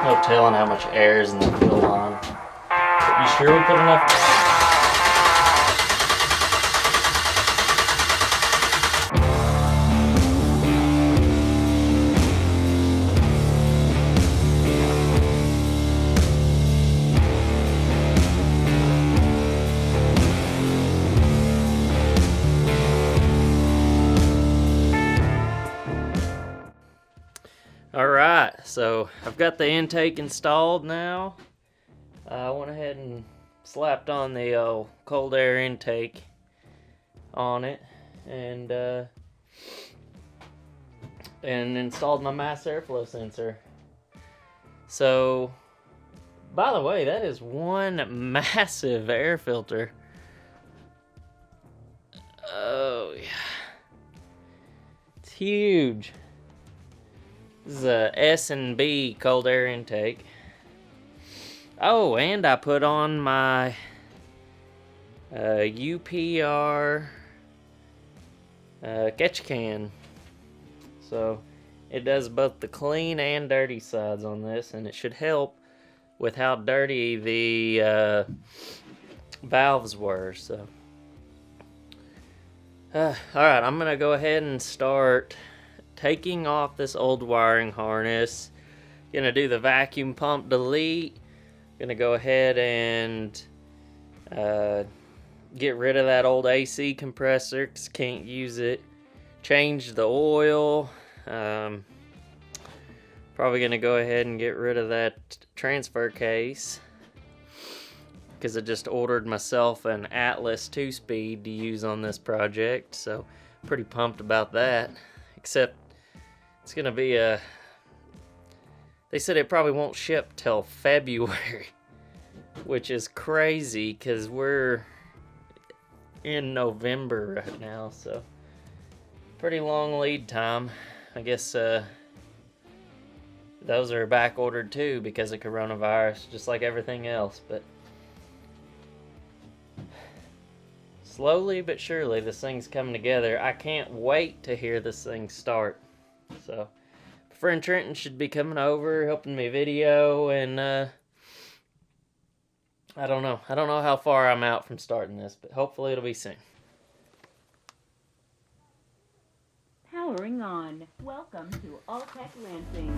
No telling how much air is in the fuel line. You sure we put enough? Alright, so I've got the intake installed now. I went ahead and slapped on the cold air intake on it and installed my mass airflow sensor. So, by the way, that is one massive air filter. Oh yeah, it's huge. This is a S&B cold air intake. Oh, and I put on my UPR catch can. So it does both the clean and dirty sides on this, and it should help with how dirty the valves were. So, alright, I'm going to go ahead and start taking off this old wiring harness. Gonna do the vacuum pump delete. Gonna go ahead and get rid of that old AC compressor because can't use it. Change the oil. Probably gonna go ahead and get rid of that transfer case because I just ordered myself an Atlas 2-speed to use on this project, so pretty pumped about that. Except it's gonna be they said it probably won't ship till February, which is crazy because we're in November right now, so pretty long lead time. I guess those are back ordered too because of coronavirus, just like everything else. But slowly but surely this thing's coming together. I can't wait to hear this thing start. So friend Trenton should be coming over, helping me video, and I don't know how far I'm out from starting this, but hopefully it'll be soon. Powering on. Welcome to Alltech Lansing.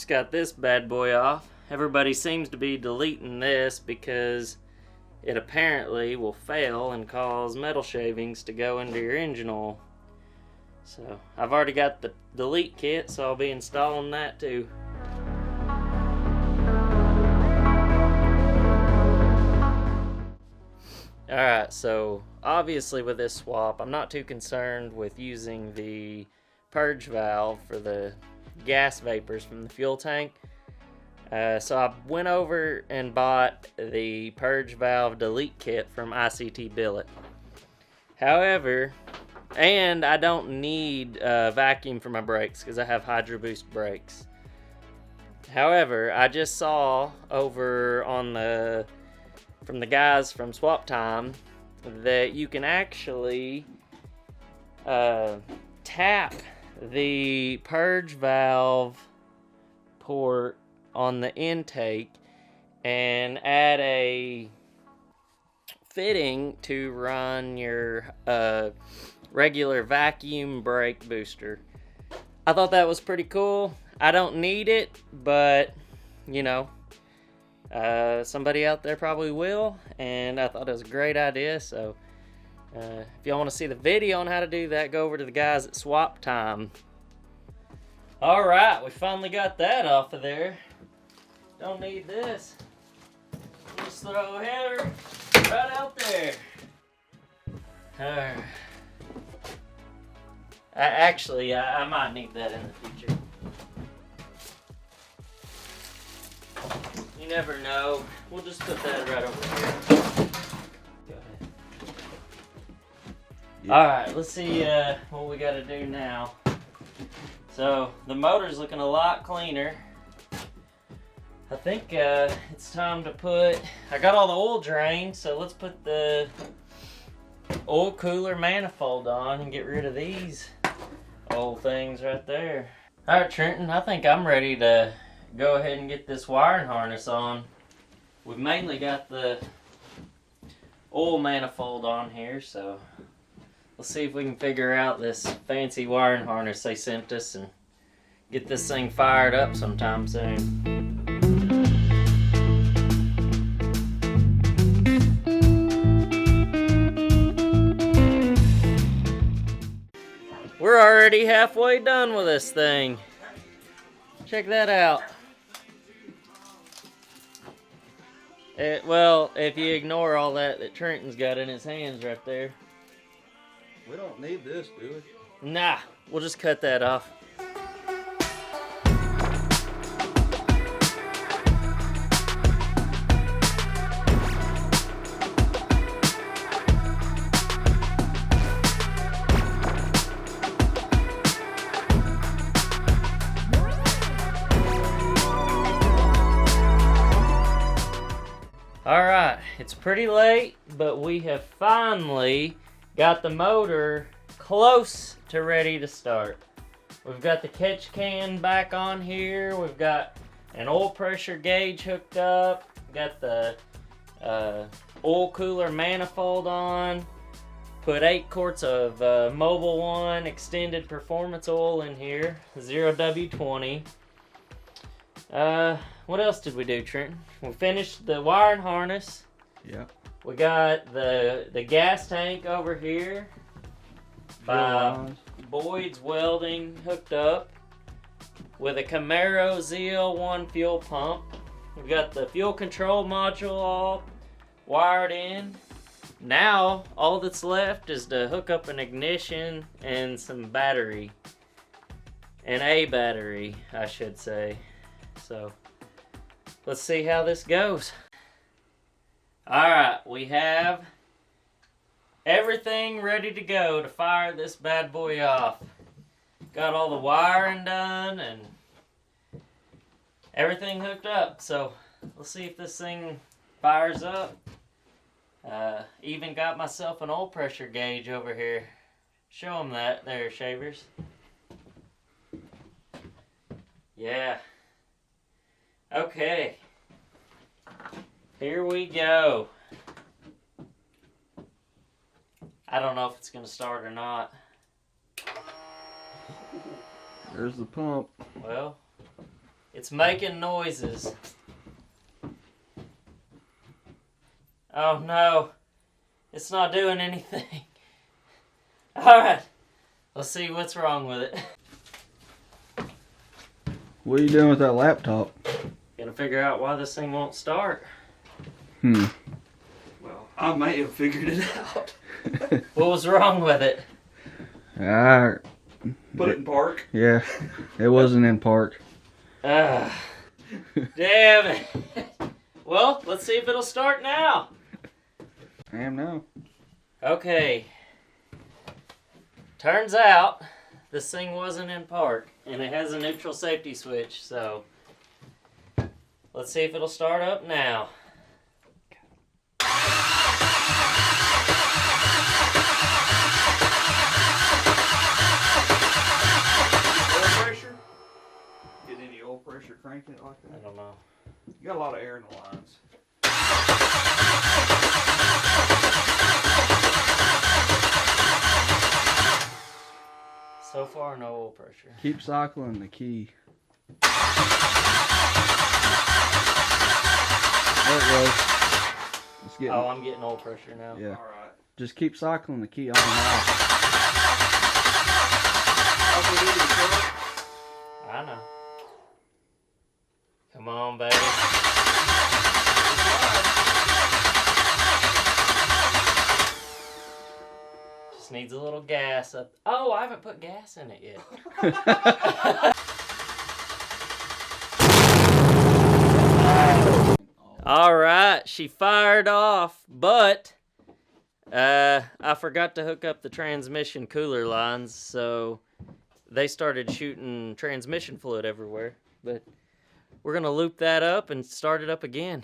Got this bad boy off. Everybody seems to be deleting this because it apparently will fail and cause metal shavings to go into your engine oil. So I've already got the delete kit, so I'll be installing that too. Alright, so obviously with this swap, I'm not too concerned with using the purge valve for the gas vapors from the fuel tank. So I went over and bought the purge valve delete kit from ICT Billet. However, and I don't need vacuum for my brakes because I have Hydro Boost brakes. However, I just saw over on from the guys from Swap Time that you can actually tap the purge valve port on the intake and add a fitting to run your regular vacuum brake booster. I thought that was pretty cool. I don't need it, but you know, somebody out there probably will, and I thought it was a great idea. So if y'all want to see the video on how to do that, go over to the guys at Swap Time. Alright, we finally got that off of there. Don't need this. Just throw a header right out there. Alright. I might need that in the future. You never know. We'll just put that right over here. Alright, let's see what we gotta do now. So the motor's looking a lot cleaner. I think it's time to put, I got all the oil drained, so let's put the oil cooler manifold on and get rid of these old things right there. Alright Trenton, I think I'm ready to go ahead and get this wiring harness on. We've mainly got the oil manifold on here, so let's see if we can figure out this fancy wiring harness they sent us and get this thing fired up sometime soon. We're already halfway done with this thing. Check that out. Well, if you ignore all that Trenton's got in his hands right there. We don't need this, do we? Nah, we'll just cut that off. Alright, it's pretty late, but we have finally got the motor close to ready to start. We've got the catch can back on here, we've got an oil pressure gauge hooked up, got the oil cooler manifold on, put 8 quarts of Mobil 1 extended performance oil in here, 0W20. What else did we do, Trenton? We finished the wiring harness. Yeah. We got the gas tank over here by Boyd's Welding hooked up with a Camero ZL1 fuel pump. We got the fuel control module all wired in. Now all that's left is to hook up an ignition and some battery. And a battery, I should say. So let's see how this goes. Alright, we have everything ready to go to fire this bad boy off. Got all the wiring done and everything hooked up. So let's see if this thing fires up. Even got myself an oil pressure gauge over here. Show them that there, Shavers. Yeah. Okay. Here we go. I don't know if it's gonna start or not. There's the pump. Well, it's making noises. Oh no, it's not doing anything. Alright, let's see what's wrong with it. What are you doing with that laptop? Gonna figure out why this thing won't start. Well, I may have figured it out. What was wrong with it? Put it in park. Yeah, it wasn't in park. Damn it. Well, let's see if it'll start now. I am now. Okay. Turns out this thing wasn't in park, and it has a neutral safety switch, so let's see if it'll start up now. Oil pressure? Get any oil pressure cranking it like I that? don't know. You got a lot of air in the lines. So far, no oil pressure. Keep cycling the key. There it goes. It's getting, Oh, I'm getting oil pressure now. yeah. Alright. Just keep cycling the key on and off. I know. Come on, baby. Just needs a little gas up. Oh, I haven't put gas in it yet. All right, she fired off, but I forgot to hook up the transmission cooler lines, so they started shooting transmission fluid everywhere. But we're going to loop that up and start it up again.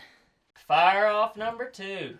Fire off number 2.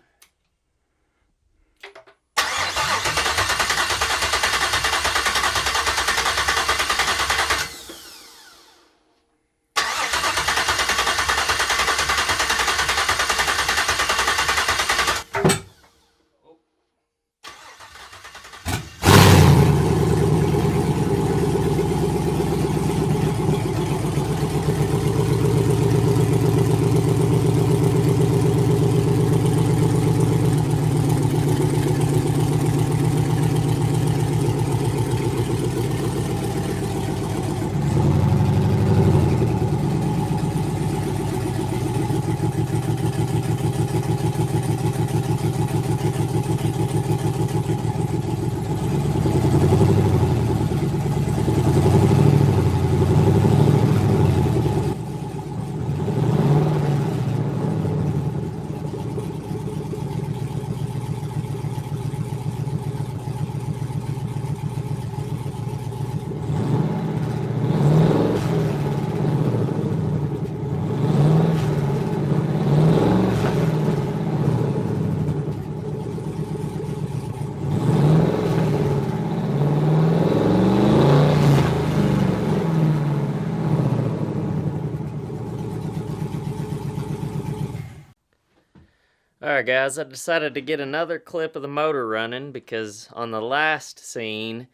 Alright guys, I decided to get another clip of the motor running because on the last scene,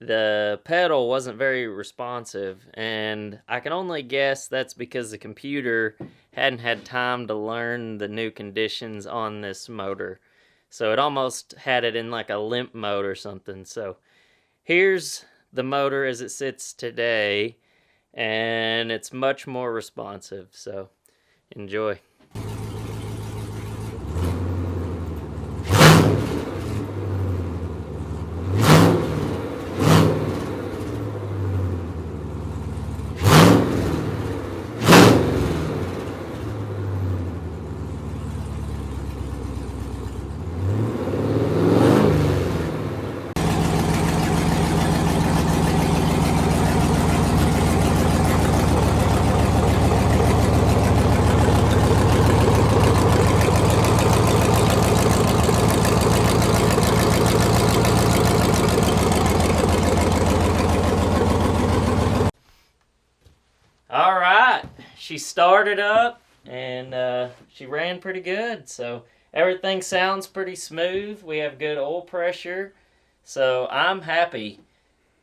the pedal wasn't very responsive, and I can only guess that's because the computer hadn't had time to learn the new conditions on this motor. So it almost had it in like a limp mode or something. So here's the motor as it sits today, and it's much more responsive. So enjoy. Alright, she started up and she ran pretty good, so everything sounds pretty smooth. We have good oil pressure, so I'm happy.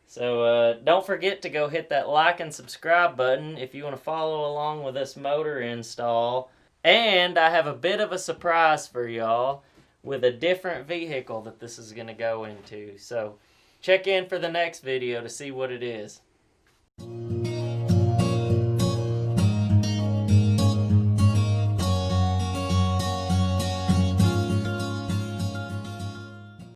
So don't forget to go hit that like and subscribe button if you want to follow along with this motor install. And I have a bit of a surprise for y'all with a different vehicle that this is going to go into. So check in for the next video to see what it is.